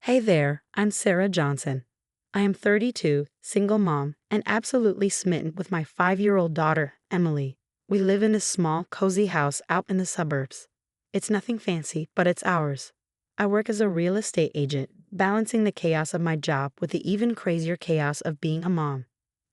Hey there, I'm Sarah Johnson. I am 32, single mom, and absolutely smitten with my 5-year-old daughter, Emily. We live in a small, cozy house out in the suburbs. It's nothing fancy, but it's ours. I work as a real estate agent, balancing the chaos of my job with the even crazier chaos of being a mom.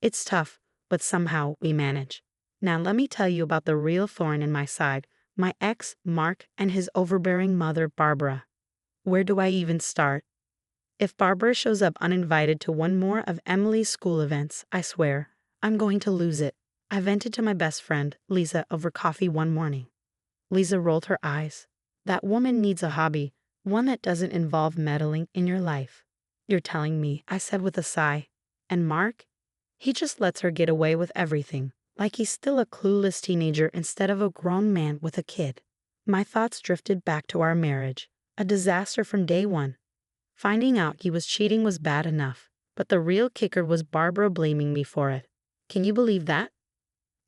It's tough, but somehow we manage. Now let me tell you about the real thorn in my side, my ex, Mark, and his overbearing mother, Barbara. Where do I even start? If Barbara shows up uninvited to one more of Emily's school events, I swear, I'm going to lose it. I vented to my best friend, Lisa, over coffee one morning. Lisa rolled her eyes. That woman needs a hobby, one that doesn't involve meddling in your life. You're telling me, I said with a sigh. And Mark? He just lets her get away with everything, like he's still a clueless teenager instead of a grown man with a kid. My thoughts drifted back to our marriage, a disaster from day one. Finding out he was cheating was bad enough, but the real kicker was Barbara blaming me for it. Can you believe that?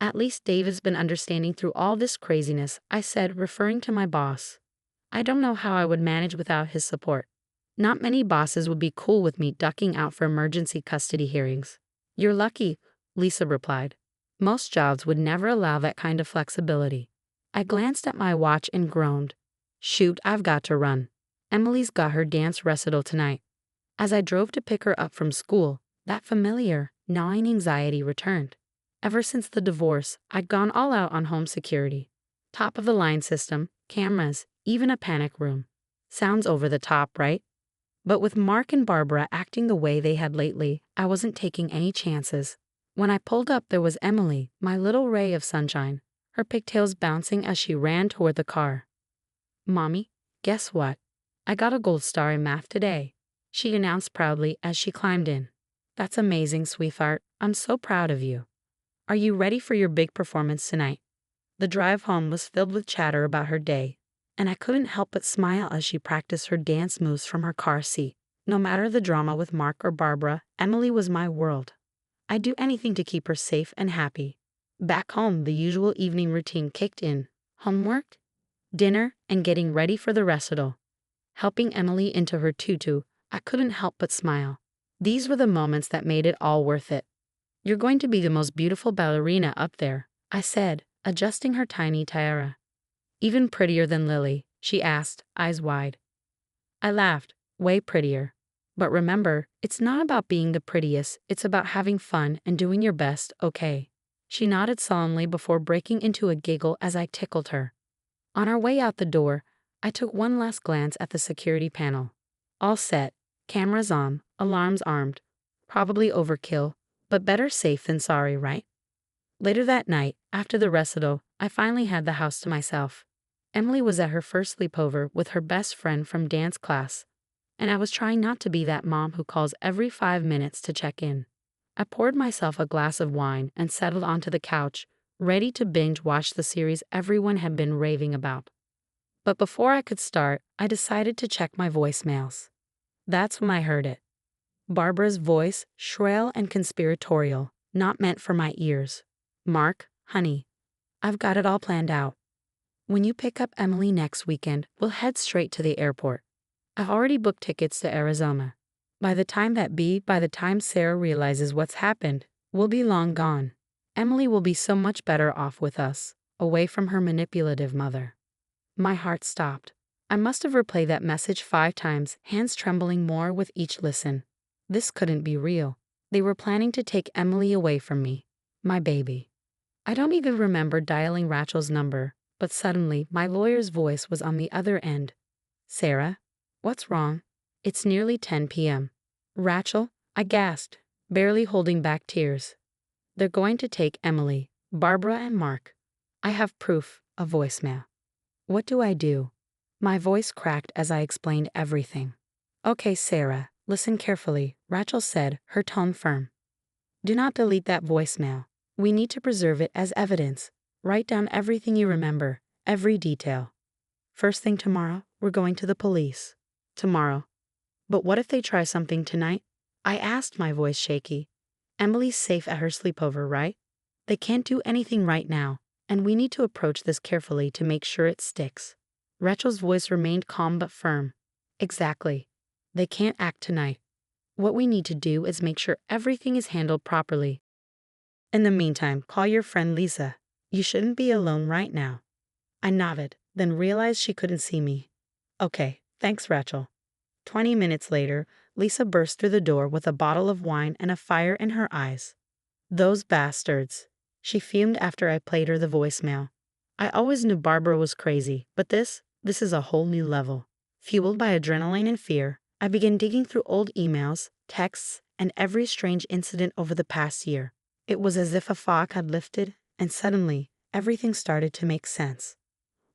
At least Dave has been understanding through all this craziness, I said, referring to my boss. I don't know how I would manage without his support. Not many bosses would be cool with me ducking out for emergency custody hearings. You're lucky, Lisa replied. Most jobs would never allow that kind of flexibility. I glanced at my watch and groaned. Shoot, I've got to run. Emily's got her dance recital tonight. As I drove to pick her up from school, that familiar, gnawing anxiety returned. Ever since the divorce, I'd gone all out on home security. Top-of-the-line system, cameras, even a panic room. Sounds over the top, right? But with Mark and Barbara acting the way they had lately, I wasn't taking any chances. When I pulled up, there was Emily, my little ray of sunshine, her pigtails bouncing as she ran toward the car. Mommy, guess what? I got a gold star in math today, she announced proudly as she climbed in. That's amazing, sweetheart. I'm so proud of you. Are you ready for your big performance tonight? The drive home was filled with chatter about her day, and I couldn't help but smile as she practiced her dance moves from her car seat. No matter the drama with Mark or Barbara, Emily was my world. I'd do anything to keep her safe and happy. Back home, the usual evening routine kicked in. Homework, dinner, and getting ready for the recital. Helping Emily into her tutu, I couldn't help but smile. These were the moments that made it all worth it. You're going to be the most beautiful ballerina up there, I said, adjusting her tiny tiara. Even prettier than Lily, she asked, eyes wide. I laughed, way prettier. But remember, it's not about being the prettiest, it's about having fun and doing your best, okay? She nodded solemnly before breaking into a giggle as I tickled her. On our way out the door, I took one last glance at the security panel. All set, cameras on, alarms armed. Probably overkill, but better safe than sorry, right? Later that night, after the recital, I finally had the house to myself. Emily was at her first sleepover with her best friend from dance class, and I was trying not to be that mom who calls every 5 minutes to check in. I poured myself a glass of wine and settled onto the couch, ready to binge watch the series everyone had been raving about. But before I could start, I decided to check my voicemails. That's when I heard it. Barbara's voice, shrill and conspiratorial, not meant for my ears. Mark, honey, I've got it all planned out. When you pick up Emily next weekend, we'll head straight to the airport. I've already booked tickets to Arizona. By the time Sarah realizes what's happened, we'll be long gone. Emily will be so much better off with us, away from her manipulative mother. My heart stopped. I must have replayed that message 5 times, hands trembling more with each listen. This couldn't be real. They were planning to take Emily away from me, my baby. I don't even remember dialing Rachel's number, but suddenly my lawyer's voice was on the other end. Sarah, what's wrong? It's nearly 10 p.m. Rachel, I gasped, barely holding back tears. They're going to take Emily, Barbara, and Mark. I have proof, a voicemail. What do I do? My voice cracked as I explained everything. Okay, Sarah, listen carefully, Rachel said, her tone firm. Do not delete that voicemail. We need to preserve it as evidence. Write down everything you remember, every detail. First thing tomorrow, we're going to the police. Tomorrow. But what if they try something tonight? I asked, my voice shaky. Emily's safe at her sleepover, right? They can't do anything right now, and we need to approach this carefully to make sure it sticks. Rachel's voice remained calm but firm. Exactly. They can't act tonight. What we need to do is make sure everything is handled properly. In the meantime, call your friend Lisa. You shouldn't be alone right now. I nodded, then realized she couldn't see me. Okay, thanks, Rachel. 20 minutes later, Lisa burst through the door with a bottle of wine and a fire in her eyes. Those bastards. She fumed after I played her the voicemail. I always knew Barbara was crazy, but this is a whole new level. Fueled by adrenaline and fear, I began digging through old emails, texts, and every strange incident over the past year. It was as if a fog had lifted, and suddenly, everything started to make sense.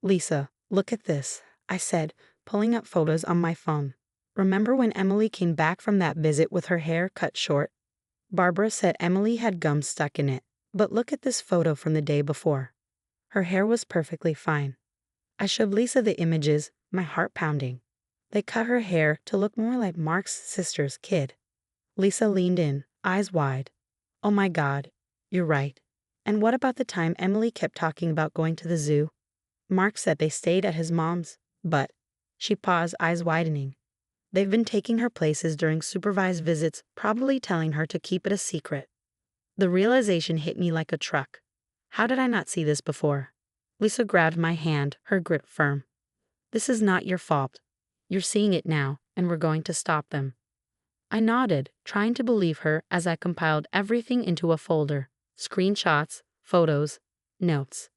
Lisa, look at this, I said, pulling up photos on my phone. Remember when Emily came back from that visit with her hair cut short? Barbara said Emily had gum stuck in it, but look at this photo from the day before. Her hair was perfectly fine. I showed Lisa the images, my heart pounding. They cut her hair to look more like Mark's sister's kid. Lisa leaned in, eyes wide. Oh my God, you're right. And what about the time Emily kept talking about going to the zoo? Mark said they stayed at his mom's, but... She paused, eyes widening. They've been taking her places during supervised visits, probably telling her to keep it a secret. The realization hit me like a truck. How did I not see this before? Lisa grabbed my hand, her grip firm. This is not your fault. You're seeing it now, and we're going to stop them. I nodded, trying to believe her as I compiled everything into a folder. Screenshots, photos, notes.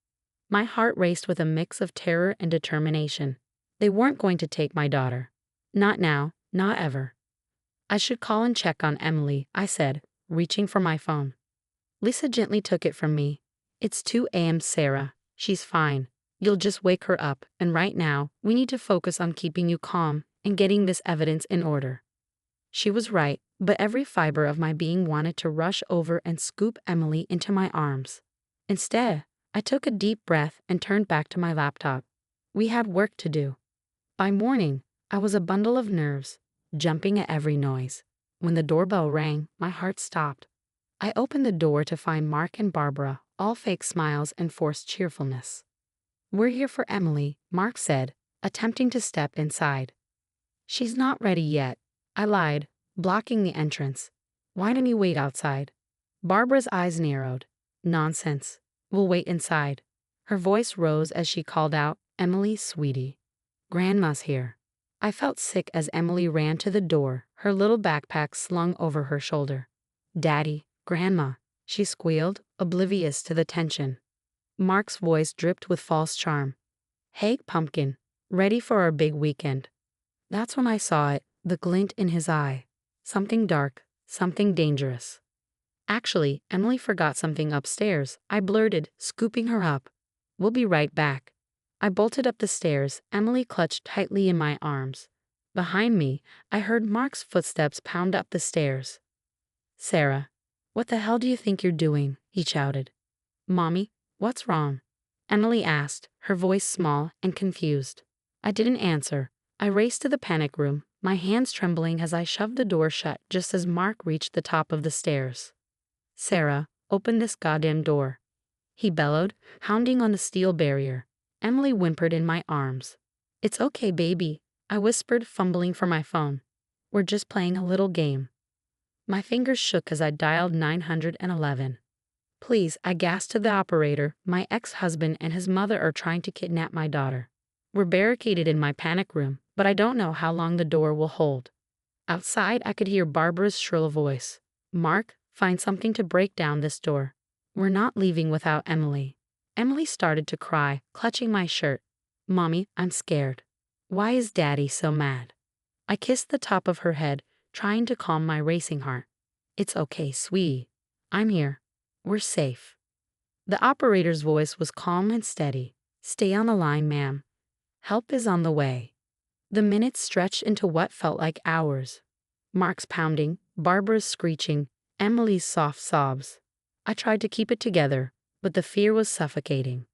My heart raced with a mix of terror and determination. They weren't going to take my daughter. Not now, not ever. I should call and check on Emily, I said, reaching for my phone. Lisa gently took it from me. It's 2 a.m., Sarah. She's fine. You'll just wake her up, and right now, we need to focus on keeping you calm and getting this evidence in order. She was right, but every fiber of my being wanted to rush over and scoop Emily into my arms. Instead, I took a deep breath and turned back to my laptop. We had work to do. By morning, I was a bundle of nerves, jumping at every noise. When the doorbell rang, my heart stopped. I opened the door to find Mark and Barbara, all fake smiles and forced cheerfulness. We're here for Emily, Mark said, attempting to step inside. She's not ready yet, I lied, blocking the entrance. Why didn't you wait outside? Barbara's eyes narrowed. Nonsense. We'll wait inside. Her voice rose as she called out, Emily, sweetie. Grandma's here. I felt sick as Emily ran to the door, her little backpack slung over her shoulder. Daddy, Grandma, she squealed, oblivious to the tension. Mark's voice dripped with false charm. Hey, pumpkin, ready for our big weekend. That's when I saw it, the glint in his eye. Something dark, something dangerous. Actually, Emily forgot something upstairs, I blurted, scooping her up. We'll be right back. I bolted up the stairs, Emily clutched tightly in my arms. Behind me, I heard Mark's footsteps pound up the stairs. Sarah, what the hell do you think you're doing? He shouted. Mommy, what's wrong? Emily asked, her voice small and confused. I didn't answer. I raced to the panic room, my hands trembling as I shoved the door shut just as Mark reached the top of the stairs. Sarah, open this goddamn door. He bellowed, pounding on the steel barrier. Emily whimpered in my arms. It's okay, baby, I whispered, fumbling for my phone. We're just playing a little game. My fingers shook as I dialed 911. Please, I gasped to the operator, my ex-husband and his mother are trying to kidnap my daughter. We're barricaded in my panic room, but I don't know how long the door will hold. Outside, I could hear Barbara's shrill voice. Mark, find something to break down this door. We're not leaving without Emily. Emily started to cry, clutching my shirt. Mommy, I'm scared. Why is Daddy so mad? I kissed the top of her head, trying to calm my racing heart. It's okay, sweetie. I'm here. We're safe. The operator's voice was calm and steady. Stay on the line, ma'am. Help is on the way. The minutes stretched into what felt like hours. Mark's pounding, Barbara's screeching, Emily's soft sobs. I tried to keep it together, but the fear was suffocating.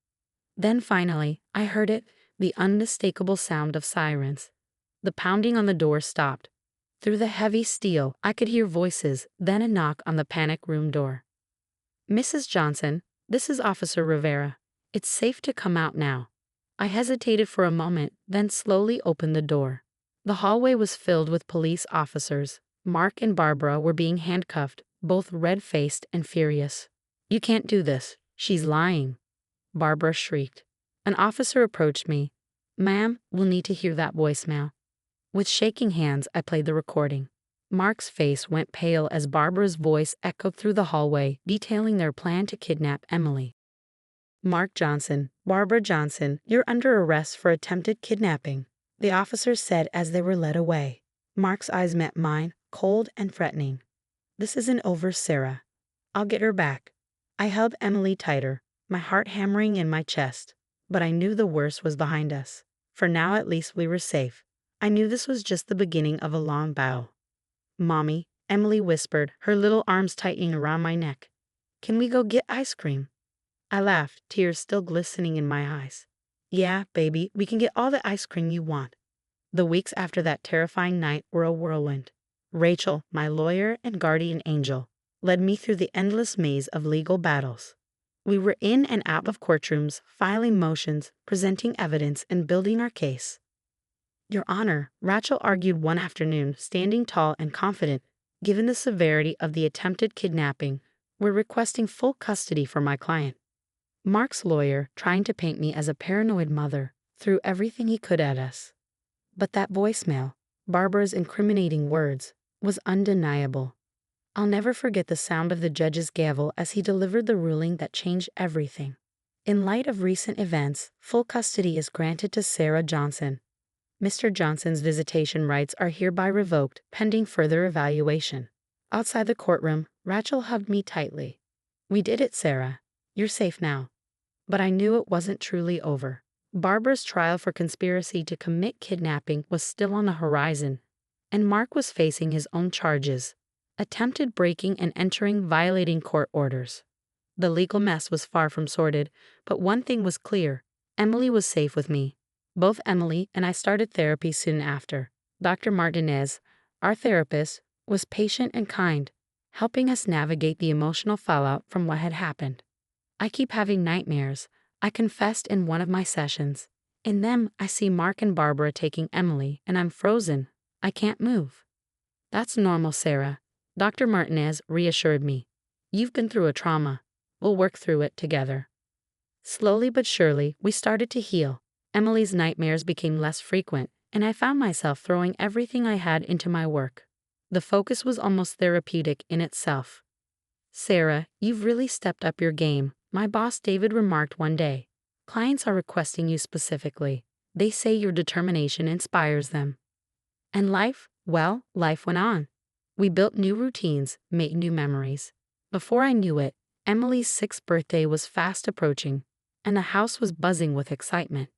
Then finally, I heard it, the unmistakable sound of sirens. The pounding on the door stopped. Through the heavy steel, I could hear voices, then a knock on the panic room door. Mrs. Johnson, this is Officer Rivera. It's safe to come out now. I hesitated for a moment, then slowly opened the door. The hallway was filled with police officers. Mark and Barbara were being handcuffed, both red-faced and furious. "You can't do this. She's lying," Barbara shrieked. An officer approached me. "Ma'am, we'll need to hear that voicemail." With shaking hands, I played the recording. Mark's face went pale as Barbara's voice echoed through the hallway, detailing their plan to kidnap Emily. "Mark Johnson, Barbara Johnson, you're under arrest for attempted kidnapping," the officers said as they were led away. Mark's eyes met mine, cold and threatening. "This isn't over, Sarah. I'll get her back." I held Emily tighter, my heart hammering in my chest. But I knew the worst was behind us. For now at least we were safe. I knew this was just the beginning of a long battle. "Mommy," Emily whispered, her little arms tightening around my neck. "Can we go get ice cream?" I laughed, tears still glistening in my eyes. "Yeah, baby, we can get all the ice cream you want." The weeks after that terrifying night were a whirlwind. Rachel, my lawyer and guardian angel, led me through the endless maze of legal battles. We were in and out of courtrooms, filing motions, presenting evidence, and building our case. "Your Honor," Rachel argued one afternoon, standing tall and confident, "given the severity of the attempted kidnapping, we're requesting full custody for my client." Mark's lawyer, trying to paint me as a paranoid mother, threw everything he could at us. But that voicemail, Barbara's incriminating words, was undeniable. I'll never forget the sound of the judge's gavel as he delivered the ruling that changed everything. "In light of recent events, full custody is granted to Sarah Johnson. Mr. Johnson's visitation rights are hereby revoked, pending further evaluation." Outside the courtroom, Rachel hugged me tightly. "We did it, Sarah. You're safe now." But I knew it wasn't truly over. Barbara's trial for conspiracy to commit kidnapping was still on the horizon, and Mark was facing his own charges: attempted breaking and entering, violating court orders. The legal mess was far from sorted, but one thing was clear: Emily was safe with me. Both Emily and I started therapy soon after. Dr. Martinez, our therapist, was patient and kind, helping us navigate the emotional fallout from what had happened. "I keep having nightmares," I confessed in one of my sessions. "In them, I see Mark and Barbara taking Emily, and I'm frozen. I can't move." "That's normal, Sarah," Dr. Martinez reassured me. "You've been through a trauma. We'll work through it together." Slowly but surely, we started to heal. Emily's nightmares became less frequent, and I found myself throwing everything I had into my work. The focus was almost therapeutic in itself. "Sarah, you've really stepped up your game," my boss David remarked one day. "Clients are requesting you specifically. They say your determination inspires them." And life went on. We built new routines, made new memories. Before I knew it, Emily's 6th birthday was fast approaching, and the house was buzzing with excitement.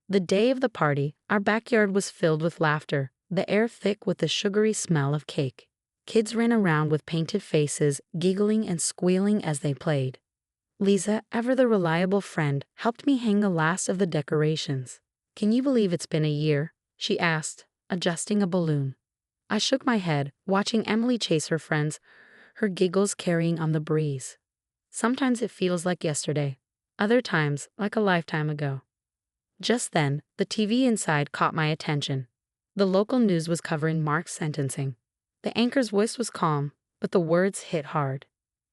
The day of the party, our backyard was filled with laughter, the air thick with the sugary smell of cake. Kids ran around with painted faces, giggling and squealing as they played. Lisa, ever the reliable friend, helped me hang the last of the decorations. "Can you believe it's been a year?" she asked, adjusting a balloon. I shook my head, watching Emily chase her friends, her giggles carrying on the breeze. Sometimes it feels like yesterday, other times like a lifetime ago. Just then, the TV inside caught my attention. The local news was covering Mark's sentencing. The anchor's voice was calm, but the words hit hard.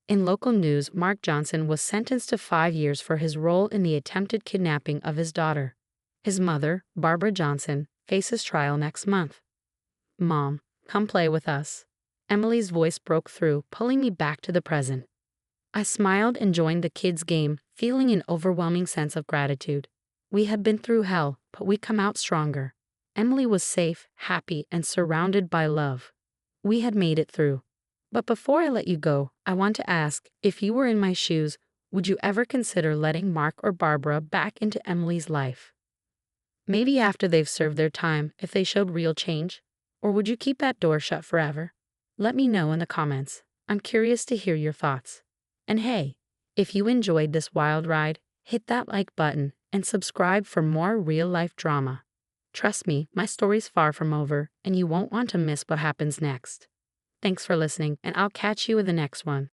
In local news, Mark Johnson was sentenced to 5 years for his role in the attempted kidnapping of his daughter. His mother, Barbara Johnson, faces trial next month. "Mom, come play with us." Emily's voice broke through, pulling me back to the present. I smiled and joined the kids' game, feeling an overwhelming sense of gratitude. We had been through hell, but we come out stronger. Emily was safe, happy, and surrounded by love. We had made it through. But before I let you go, I want to ask, if you were in my shoes, would you ever consider letting Mark or Barbara back into Emily's life? Maybe after they've served their time, if they showed real change? Or would you keep that door shut forever? Let me know in the comments. I'm curious to hear your thoughts. And hey, if you enjoyed this wild ride, hit that like button and subscribe for more real-life drama. Trust me, my story's far from over, and you won't want to miss what happens next. Thanks for listening, and I'll catch you in the next one.